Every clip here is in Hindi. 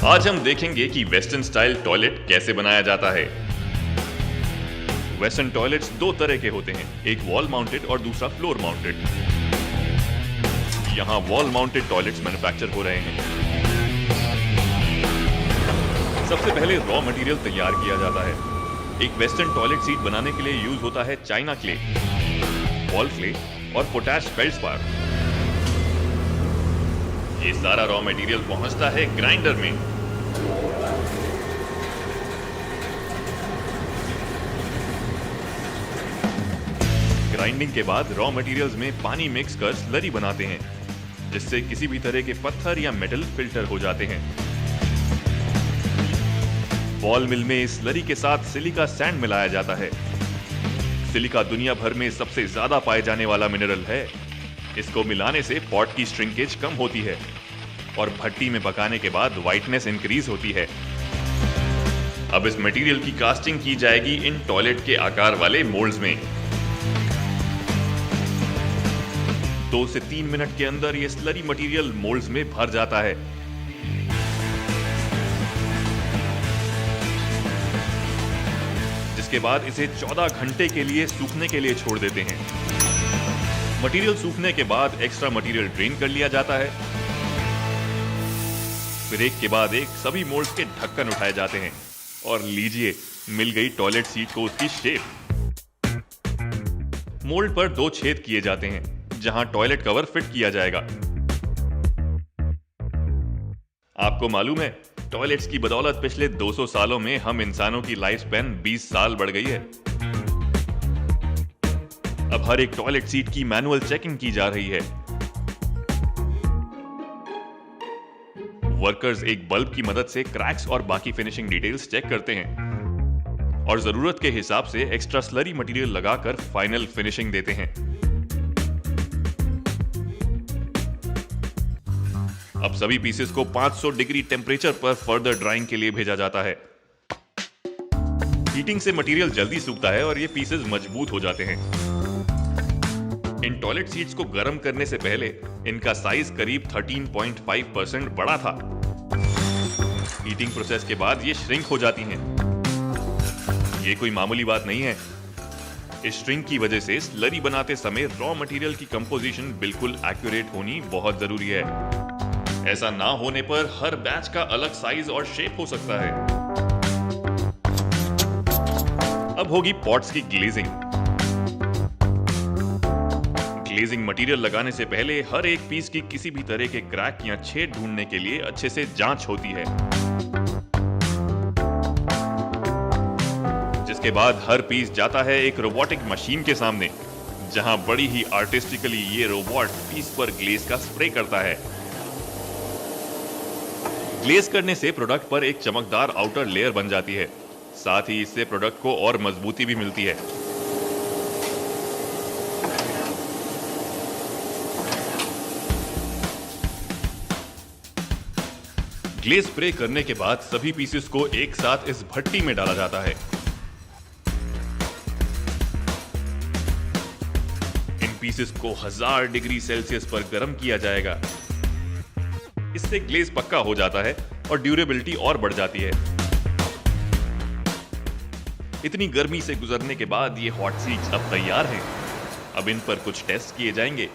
आज हम देखेंगे कि वेस्टर्न स्टाइल टॉयलेट कैसे बनाया जाता है। वेस्टर्न टॉयलेट्स दो तरह के होते हैं, एक वॉल माउंटेड और दूसरा फ्लोर माउंटेड। यहाँ वॉल माउंटेड टॉयलेट्स मैन्युफैक्चर हो रहे हैं। सबसे पहले रॉ मटेरियल तैयार किया जाता है। एक वेस्टर्न टॉयलेट सीट बनाने के लिए यूज होता है चाइना क्ले, वॉल क्ले और पोटैश फेल्डस्पार। ये सारा रॉ मटेरियल पहुंचता है ग्राइंडर में। ग्राइंडिंग के बाद रॉ मटेरियल्स में पानी मिक्स कर स्लरी बनाते हैं, जिससे किसी भी तरह के पत्थर या मेटल फिल्टर हो जाते हैं। बॉल मिल में स्लरी के साथ सिलिका सैंड मिलाया जाता है। सिलिका दुनिया भर में सबसे ज्यादा पाए जाने वाला मिनरल है। इसको मिलाने से पॉट की श्रिंकेज कम होती है और भट्टी में पकाने के बाद व्हाइटनेस इंक्रीज होती है। अब इस मटेरियल की कास्टिंग की जाएगी इन टॉयलेट के आकार वाले मोल्ड्स में। 2 से 3 मिनट के अंदर ये स्लरी मटेरियल मोल्ड्स में भर जाता है। जिसके बाद इसे 14 घंटे के लिए सूखने के लिए छोड़ देते हैं। मटेरियल सूखने के बाद एक्स्ट्रा मटेरियल ड्रेन कर लिया जाता है। फिर एक के बाद एक सभी मोल्ड्स के ढक्कन उठाए जाते हैं और लीजिए, मिल गई टॉयलेट सीट को उसकी शेप। मोल्ड पर 2 छेद किए जाते हैं जहां टॉयलेट कवर फिट किया जाएगा। आपको मालूम है, टॉयलेट्स की बदौलत पिछले 200 सालों में हम इंसानों की लाइफ स्पैन 20 साल बढ़ गई है। अब हर एक टॉयलेट सीट की मैनुअल चेकिंग की जा रही है। वर्कर्स एक बल्ब की मदद से क्रैक्स और बाकी फिनिशिंग डिटेल्स चेक करते हैं और जरूरत के हिसाब से एक्स्ट्रा स्लरी मटेरियल लगाकर फाइनल फिनिशिंग देते हैं। अब सभी पीसेस को 500 डिग्री टेम्परेचर पर फर्दर ड्राइंग के लिए भेजा जाता है। हीटिंग से मटेरियल जल्दी सूखता है और ये पीसेस मजबूत हो जाते हैं। इन टॉयलेट सीट्स को गर्म करने से पहले इनका साइज करीब 13.5% बड़ा था। हीटिंग प्रोसेस के बाद ये श्रिंक हो जाती हैं। ये कोई मामूली बात नहीं है। इस श्रिंक की वजह से स्लरी बनाते समय रॉ मटेरियल की कंपोजिशन बिल्कुल एक्यूरेट होनी बहुत जरूरी है। ऐसा ना होने पर हर बैच का अलग साइज और शेप हो सकता है। अब होगी पॉट्स की ग्लेजिंग। ग्लेजिंग मटेरियल लगाने से पहले हर एक पीस की किसी भी तरह के क्रैक या छेद ढूंढने के लिए अच्छे से जांच होती है। जिसके बाद हर पीस जाता है एक रोबोटिक मशीन के सामने, जहां बड़ी ही आर्टिस्टिकली ये रोबोट पीस पर ग्लेज का स्प्रे करता है। ग्लेज करने से प्रोडक्ट पर एक चमकदार आउटर लेयर बन जाती है। साथ ही इससे प्रोडक्ट को और मजबूती भी मिलती है। ग्लेज स्प्रे करने के बाद सभी पीसेस को एक साथ इस भट्टी में डाला जाता है। इन पीसेस को 1000 डिग्री सेल्सियस पर गर्म किया जाएगा। इससे ग्लेज पक्का हो जाता है और ड्यूरेबिलिटी और बढ़ जाती है। इतनी गर्मी से गुजरने के बाद ये हॉट सीट्स अब तैयार हैं। अब इन पर कुछ टेस्ट किए जाएंगे।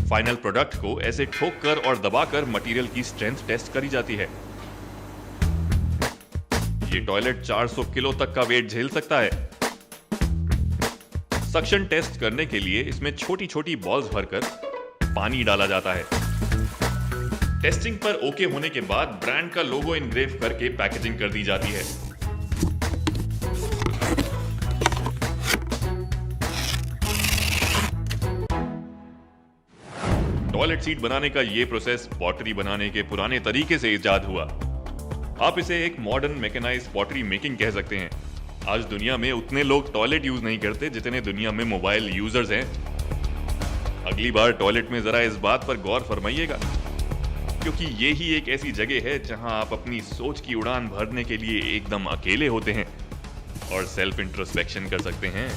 फाइनल प्रोडक्ट को ऐसे ठोककर और दबाकर मटेरियल की स्ट्रेंथ टेस्ट करी जाती है। ये टॉयलेट 400 किलो तक का वेट झेल सकता है। सक्शन टेस्ट करने के लिए इसमें छोटी छोटी बॉल्स भरकर पानी डाला जाता है। टेस्टिंग पर ओके होने के बाद ब्रांड का लोगो इनग्रेव करके पैकेजिंग कर दी जाती है। टॉयलेट सीट बनाने का यह प्रोसेस पॉटरी बनाने के पुराने तरीके से इजाद हुआ। आप इसे एक मॉडर्न मैकेनाइज्ड पॉटरी मेकिंग कह सकते हैं। आज दुनिया में उतने लोग टॉयलेट यूज नहीं करते जितने दुनिया में मोबाइल यूजर्स हैं। अगली बार टॉयलेट में जरा इस बात पर गौर फरमाइएगा, क्योंकि ये ही एक ऐसी जगह है जहां आप अपनी सोच की उड़ान भरने के लिए एकदम अकेले होते हैं और सेल्फ इंट्रोस्पेक्शन कर सकते हैं।